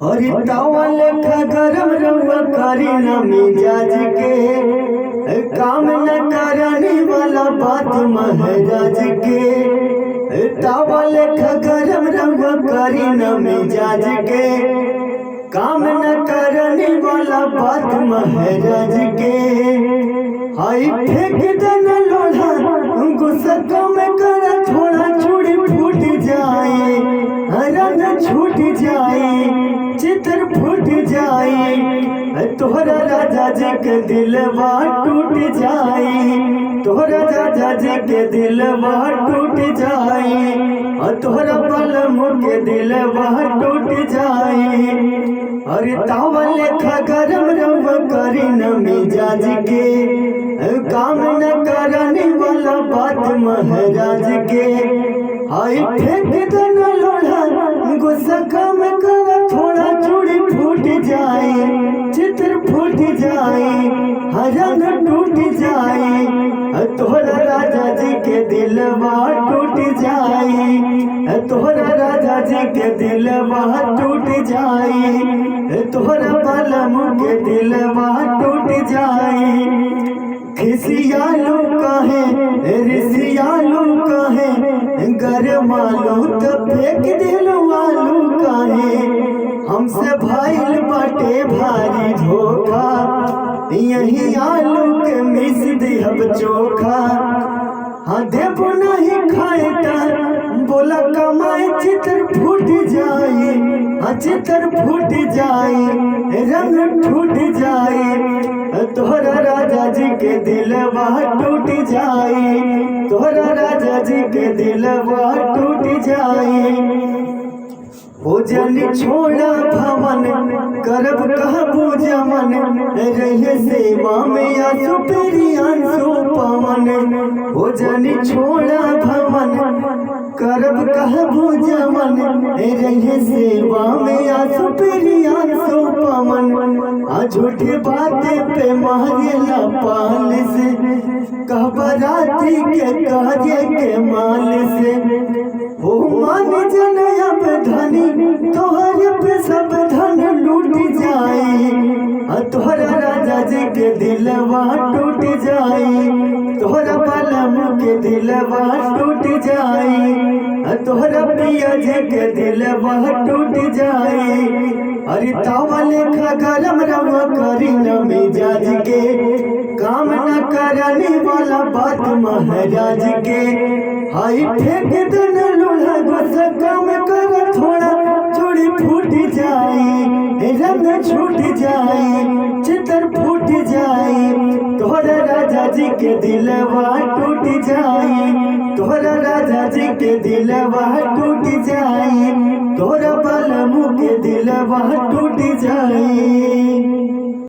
और तावा लेखा गरम रहुआ करी न मिजाज के काम न करने वाला बात महाराज के। तावा लेखा गरम रहुआ करी न मिजाज के काम न करने वाला बात महाराज के। हाय फेंक देना लोढ़ा गुस्सा कम कर थोड़ा चूड़ी फूट जाए रंग छूट जाए चित्र फूट जाए तोहरा राजा जी के दिलवा टूट जाए तोहरा राजा जी के दिलवा टूट जाए और तोहरा बलम के दिलवा टूट जाए। अरे तावा लेखा गरम रहुआ करी न मिजाज के काम न करने वाला बात महाराज के। हाय फेंक देना लोढ़ा गुस्सा कम कर थोड़ा चूड़ी फूट जाए चित्र फूट जाए रंग टूट जाए तोहरा राजा जी के दिलवा टूट जाए तोहरा राजा जी के दिलवा टूट जाए तोहरा बलम के दिलवा टूट जाए। खिसियालू कहे रिसियालू कहे गरमालू तो फेंक दिलू आलू कहे हमसे भाईल बाटे भारी धोखा यही आलू के मिस दिहब चोखा। हाँ देबो नहीं खाए बोला कमाए चित्र फूट जाए हाँ चित्र फूट जाए रंग टूट जाए तोहरा राजा जी के दिलवा टूट जाए तोहरा राजा जी के दिलवा टूट जाए। ओ जन छोड़ा भवन करब कहबू जमन रहे सेवा में आंसू पेरी आंसू पवन। ओ जन छोड़ा भवन करब कहबू जमन रहे सेवा में आंसू पेरी आंसू पवन। आ झूठी बातें पे मारेला पाल से कहबराती के काजे के माल से ओ मान जन अब धनी तोहरे पे सब धन लूट जाए तोहरा राजा जी के दिलवा टूट जाए तोहरा बलम के दिलवा टूट जाए तोहरा पिया जी के दिलवा टूट जाए। अरे तावा लेखा गरम रहुआ करी न मिजाज के काम न करने वाला बात महाराज के। हाय फेंक देना लोढ़ा गुस्सा कम कर थोड़ा चूड़ी फूट जाए रंग छूट जाए चित्र फूट जाए तोहरा राजा जी के दिलवा टूट जाए तोहरा राजा जी के दिलवा टूट जाए तोहरा बलम के दिलवा टूट जाए।